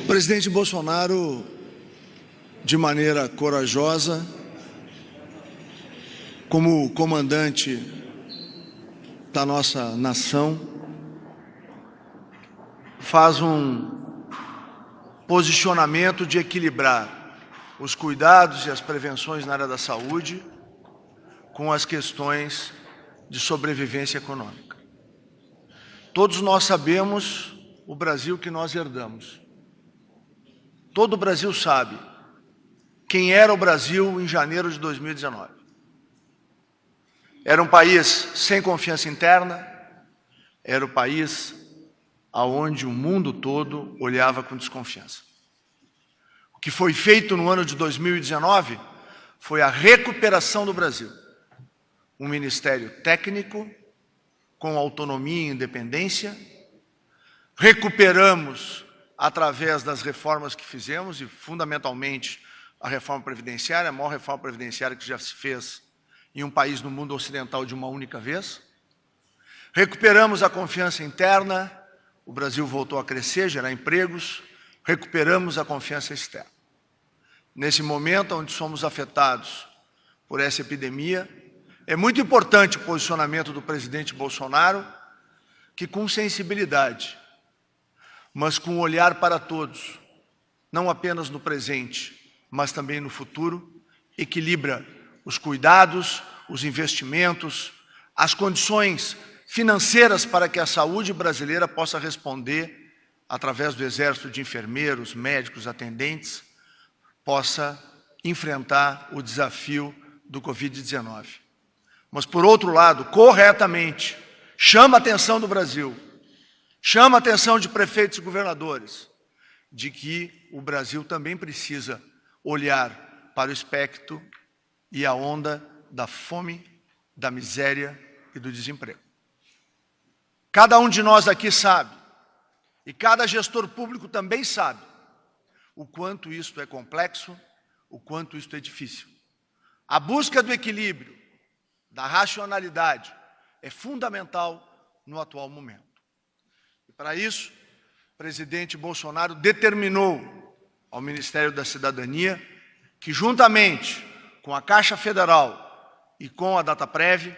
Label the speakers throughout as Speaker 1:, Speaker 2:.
Speaker 1: presidente Bolsonaro, de maneira corajosa, como comandante da nossa nação, faz um posicionamento de equilibrar os cuidados e as prevenções na área da saúde com as questões de sobrevivência econômica. Todos nós sabemos o Brasil que nós herdamos. Todo o Brasil sabe quem era o Brasil em janeiro de 2019. Era um país sem confiança interna, era o país aonde o mundo todo olhava com desconfiança. O que foi feito no ano de 2019 foi a recuperação do Brasil. Um ministério técnico, com autonomia e independência. Recuperamos através das reformas que fizemos, e fundamentalmente a reforma previdenciária, a maior reforma previdenciária que já se fez em um país no mundo ocidental de uma única vez. Recuperamos a confiança interna, o Brasil voltou a crescer, gerar empregos, recuperamos a confiança externa. Nesse momento onde somos afetados por essa epidemia, é muito importante o posicionamento do presidente Bolsonaro, que com sensibilidade, mas com um olhar para todos, não apenas no presente, mas também no futuro, equilibra os cuidados, os investimentos, as condições financeiras para que a saúde brasileira possa responder, através do exército de enfermeiros, médicos, atendentes, possa enfrentar o desafio do Covid-19. Mas, por outro lado, corretamente, chama a atenção do Brasil, chama a atenção de prefeitos e governadores, de que o Brasil também precisa olhar para o espectro e a onda da fome, da miséria e do desemprego. Cada um de nós aqui sabe, e cada gestor público também sabe, o quanto isto é complexo, o quanto isto é difícil. A busca do equilíbrio, da racionalidade, é fundamental no atual momento. E para isso, o presidente Bolsonaro determinou ao Ministério da Cidadania que, juntamente com a Caixa Federal e com a Dataprev,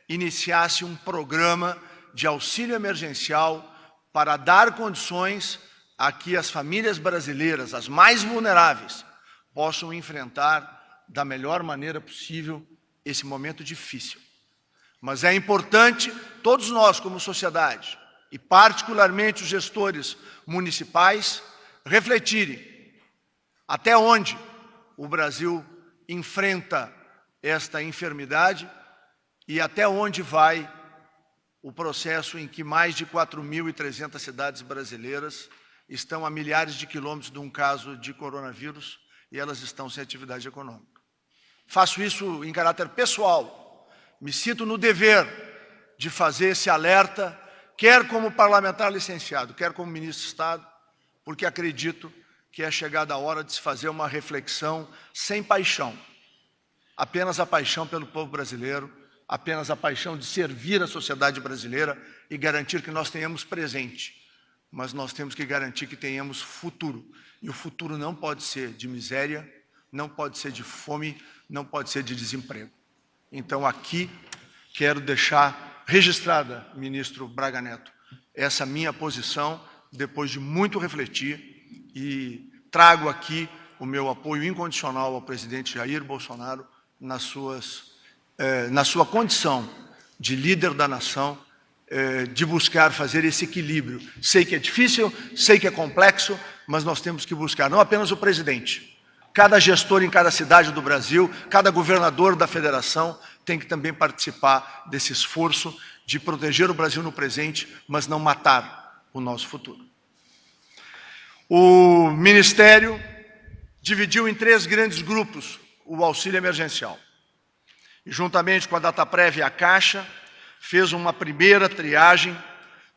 Speaker 1: iniciasse um programa de auxílio emergencial para dar condições a que as famílias brasileiras, as mais vulneráveis, possam enfrentar da melhor maneira possível esse momento difícil. Mas é importante todos nós, como sociedade, e particularmente os gestores municipais, refletirem até onde o Brasil enfrenta esta enfermidade e até onde vai o processo em que mais de 4.300 cidades brasileiras estão a milhares de quilômetros de um caso de coronavírus e elas estão sem atividade econômica. Faço isso em caráter pessoal, me sinto no dever de fazer esse alerta, quer como parlamentar licenciado, quer como ministro de Estado, porque acredito que é chegada a hora de se fazer uma reflexão sem paixão, apenas a paixão pelo povo brasileiro, apenas a paixão de servir a sociedade brasileira e garantir que nós tenhamos presente, mas nós temos que garantir que tenhamos futuro, e o futuro não pode ser de miséria, não pode ser de fome, não pode ser de desemprego. Então, aqui, quero deixar registrada, ministro Braga Neto, essa minha posição, depois de muito refletir, e trago aqui o meu apoio incondicional ao presidente Jair Bolsonaro na sua condição de líder da nação, de buscar fazer esse equilíbrio. Sei que é difícil, sei que é complexo, mas nós temos que buscar, não apenas o presidente, cada gestor em cada cidade do Brasil, cada governador da federação tem que também participar desse esforço de proteger o Brasil no presente, mas não matar o nosso futuro. O Ministério dividiu em 3 grandes grupos o auxílio emergencial. E, juntamente com a Dataprev e a Caixa, fez uma primeira triagem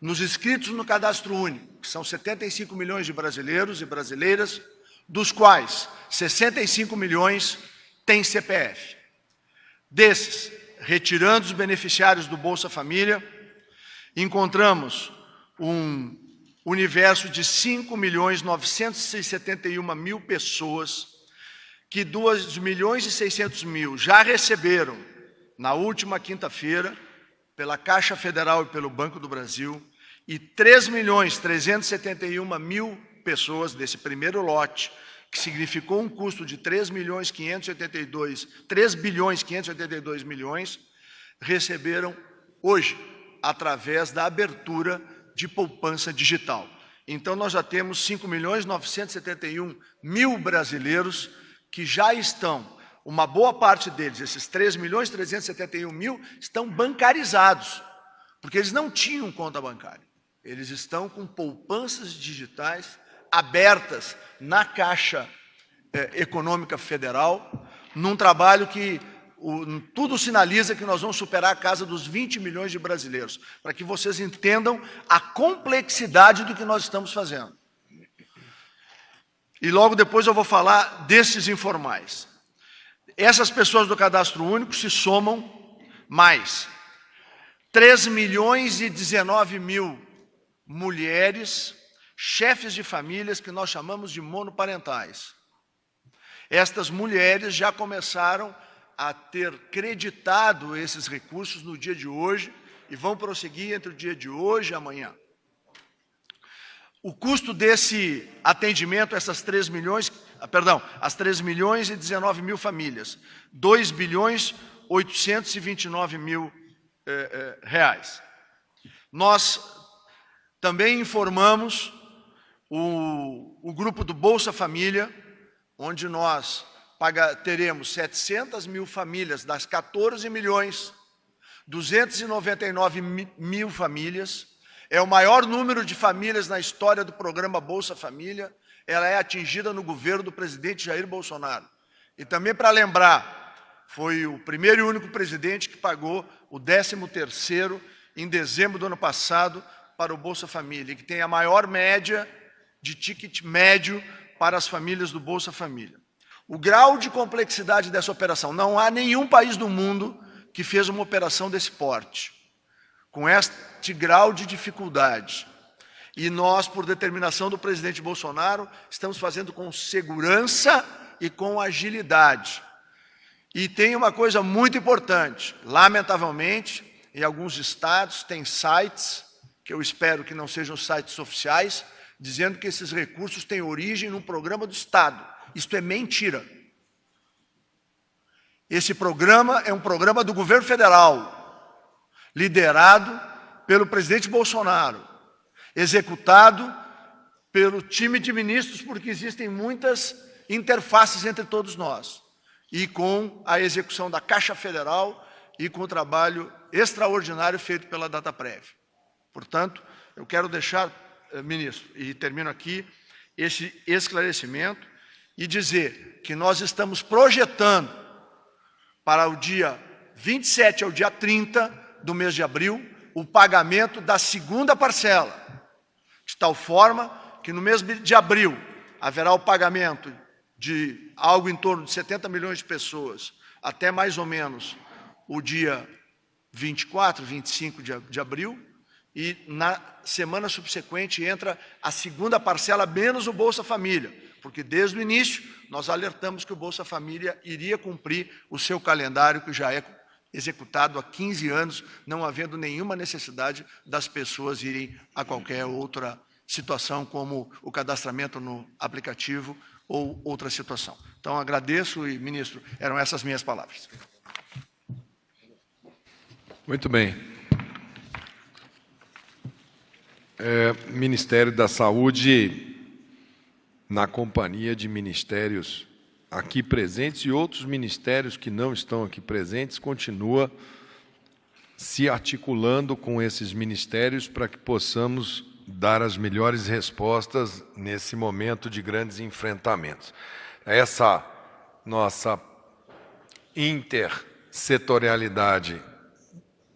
Speaker 1: nos inscritos no Cadastro Único, que são 75 milhões de brasileiros e brasileiras, dos quais 65 milhões têm CPF. Desses, retirando os beneficiários do Bolsa Família, encontramos um universo de 5.971.000 pessoas, que 2.600.000 já receberam, na última quinta-feira, pela Caixa Federal e pelo Banco do Brasil, e 3.371.000 pessoas desse primeiro lote, que significou um custo de 3.582 milhões, receberam hoje, através da abertura de poupança digital. Então, nós já temos 5.971.000 brasileiros que já estão, uma boa parte deles, esses 3.371.000, estão bancarizados, porque eles não tinham conta bancária. Eles estão com poupanças digitais abertas na Caixa Econômica Federal, num trabalho que tudo sinaliza que nós vamos superar a casa dos 20 milhões de brasileiros, para que vocês entendam a complexidade do que nós estamos fazendo. E logo depois eu vou falar desses informais. Essas pessoas do Cadastro Único se somam mais 3.019.000 mulheres, chefes de famílias que nós chamamos de monoparentais. Estas mulheres já começaram a ter creditado esses recursos no dia de hoje e vão prosseguir entre o dia de hoje e amanhã. O custo desse atendimento, essas 3.019.000 famílias, 2.829.000 reais. Nós também informamos o grupo do Bolsa Família, onde nós teremos 700.000 famílias das 14.299.000 famílias. É o maior número de famílias na história do programa Bolsa Família. Ela é atingida no governo do presidente Jair Bolsonaro. E também para lembrar, foi o primeiro e único presidente que pagou o 13º em dezembro do ano passado para o Bolsa Família, que tem a maior média de ticket médio para as famílias do Bolsa Família. O grau de complexidade dessa operação, não há nenhum país do mundo que fez uma operação desse porte, com este grau de dificuldade. E nós, por determinação do presidente Bolsonaro, estamos fazendo com segurança e com agilidade. E tem uma coisa muito importante, lamentavelmente, em alguns estados tem sites, que eu espero que não sejam sites oficiais, dizendo que esses recursos têm origem num programa do Estado. Isto é mentira. Esse programa é um programa do governo federal, liderado pelo presidente Bolsonaro, executado pelo time de ministros, porque existem muitas interfaces entre todos nós, e com a execução da Caixa Federal e com o trabalho extraordinário feito pela Dataprev. Portanto, eu quero deixar, ministro, e termino aqui, esse esclarecimento e dizer que nós estamos projetando para o dia 27 ao dia 30 do mês de abril o pagamento da segunda parcela, de tal forma que no mês de abril haverá o pagamento de algo em torno de 70 milhões de pessoas até mais ou menos o dia 24, 25 de abril, e na semana subsequente entra a segunda parcela menos o Bolsa Família, porque desde o início nós alertamos que o Bolsa Família iria cumprir o seu calendário, que já é executado há 15 anos, não havendo nenhuma necessidade das pessoas irem a qualquer outra situação, como o cadastramento no aplicativo ou outra situação. Então, agradeço e, ministro, eram essas minhas palavras.
Speaker 2: Muito bem. Ministério da Saúde, na companhia de ministérios aqui presentes e outros ministérios que não estão aqui presentes, continua se articulando com esses ministérios para que possamos dar as melhores respostas nesse momento de grandes enfrentamentos. Essa nossa intersetorialidade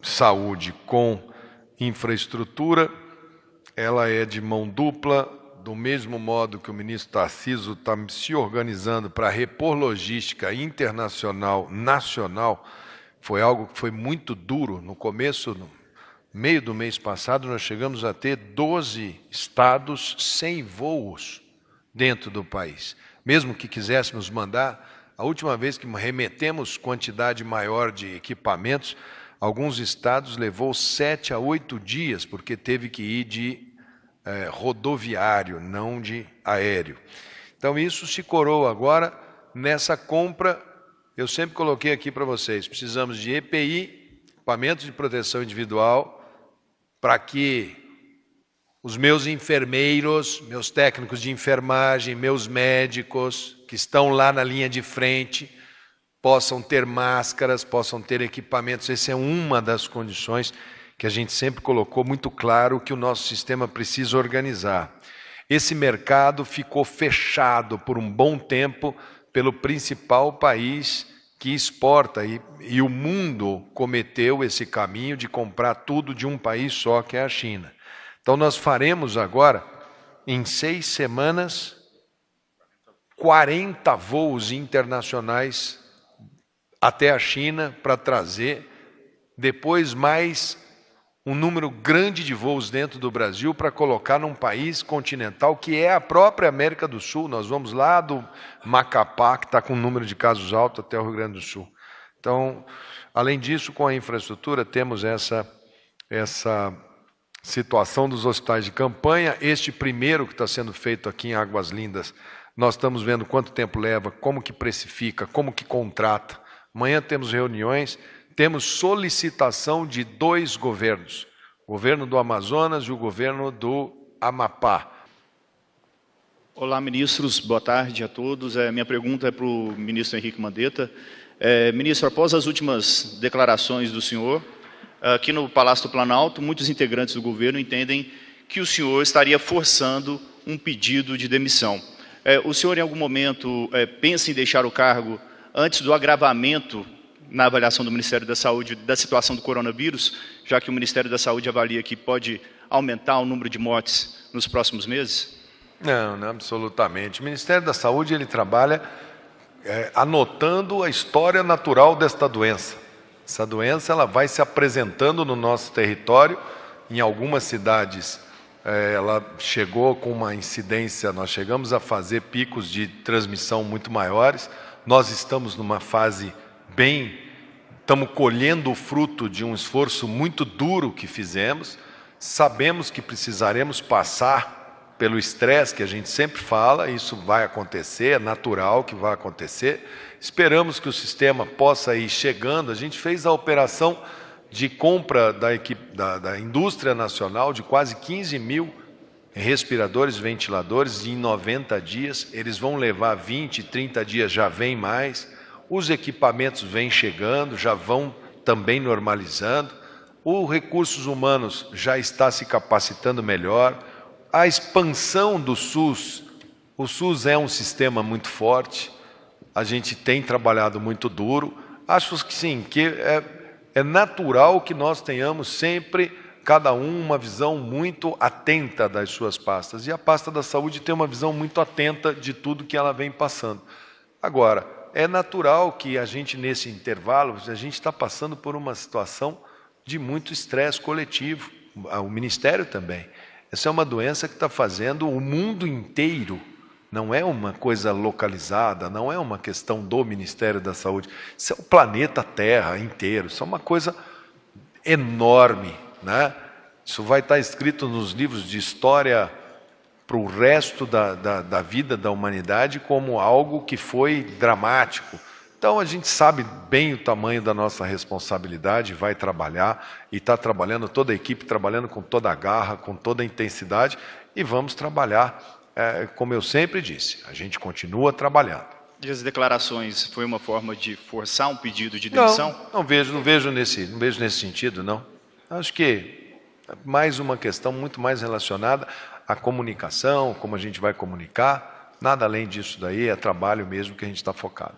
Speaker 2: saúde com infraestrutura, ela é de mão dupla, do mesmo modo que o ministro Tarcísio está se organizando para repor logística internacional, nacional. Foi algo que foi muito duro no começo, meio do mês passado, nós chegamos a ter 12 estados sem voos dentro do país. Mesmo que quiséssemos mandar, a última vez que remetemos quantidade maior de equipamentos, alguns estados levou 7 a 8 dias, porque teve que ir de rodoviário, não de aéreo. Então, isso se coroa agora nessa compra. Eu sempre coloquei aqui para vocês, precisamos de EPI, equipamentos de proteção individual, para que os meus enfermeiros, meus técnicos de enfermagem, meus médicos, que estão lá na linha de frente, possam ter máscaras, possam ter equipamentos. Essa é uma das condições que a gente sempre colocou muito claro que o nosso sistema precisa organizar. Esse mercado ficou fechado por um bom tempo pelo principal país que exporta, e o mundo cometeu esse caminho de comprar tudo de um país só, que é a China. Então, nós faremos agora, em 6 semanas, 40 voos internacionais até a China para trazer, depois mais um número grande de voos dentro do Brasil para colocar num país continental que é a própria América do Sul. Nós vamos lá do Macapá, que está com um número de casos alto, até o Rio Grande do Sul. Então, além disso, com a infraestrutura, temos essa situação dos hospitais de campanha. Este primeiro que está sendo feito aqui em Águas Lindas, nós estamos vendo quanto tempo leva, como que precifica, como que contrata. Amanhã temos reuniões. Temos solicitação de 2 governos, o governo do Amazonas e o governo do Amapá.
Speaker 3: Olá, ministros, boa tarde a todos. Minha pergunta é para o ministro Henrique Mandetta. Ministro, após as últimas declarações do senhor, aqui no Palácio do Planalto, muitos integrantes do governo entendem que o senhor estaria forçando um pedido de demissão. O senhor, em algum momento, pensa em deixar o cargo antes do agravamento na avaliação do Ministério da Saúde da situação do coronavírus, já que o Ministério da Saúde avalia que pode aumentar o número de mortes nos próximos meses?
Speaker 2: Não, absolutamente. O Ministério da Saúde ele trabalha anotando a história natural desta doença. Essa doença ela vai se apresentando no nosso território. Em algumas cidades ela chegou com uma incidência, nós chegamos a fazer picos de transmissão muito maiores. Nós estamos numa fase estamos colhendo o fruto de um esforço muito duro que fizemos. Sabemos que precisaremos passar pelo estresse que a gente sempre fala, isso vai acontecer, é natural que vai acontecer. Esperamos que o sistema possa ir chegando. A gente fez a operação de compra da indústria nacional de quase 15 mil respiradores, ventiladores, em 90 dias. Eles vão levar 20, 30 dias, já vem mais. Os equipamentos vêm chegando, já vão também normalizando. Os recursos humanos já está se capacitando melhor. A expansão do SUS, o SUS é um sistema muito forte, a gente tem trabalhado muito duro. Acho que sim, que é natural que nós tenhamos sempre, cada uma visão muito atenta das suas pastas. E a pasta da saúde tem uma visão muito atenta de tudo que ela vem passando. Agora, é natural que a gente, nesse intervalo, a gente está passando por uma situação de muito estresse coletivo, o Ministério também. Essa é uma doença que está fazendo o mundo inteiro, não é uma coisa localizada, não é uma questão do Ministério da Saúde, isso é o planeta Terra inteiro, isso é uma coisa enorme, né? Isso vai estar escrito nos livros de história para o resto da vida da humanidade como algo que foi dramático. Então, a gente sabe bem o tamanho da nossa responsabilidade, vai trabalhar, e está trabalhando, toda a equipe trabalhando com toda a garra, com toda a intensidade, e vamos trabalhar, como eu sempre disse, a gente continua trabalhando.
Speaker 3: E as declarações foi uma forma de forçar um pedido de demissão?
Speaker 2: Não vejo nesse sentido, não. Acho que é mais uma questão muito mais relacionada à comunicação, como a gente vai comunicar, nada além disso daí, é trabalho mesmo que a gente está focado.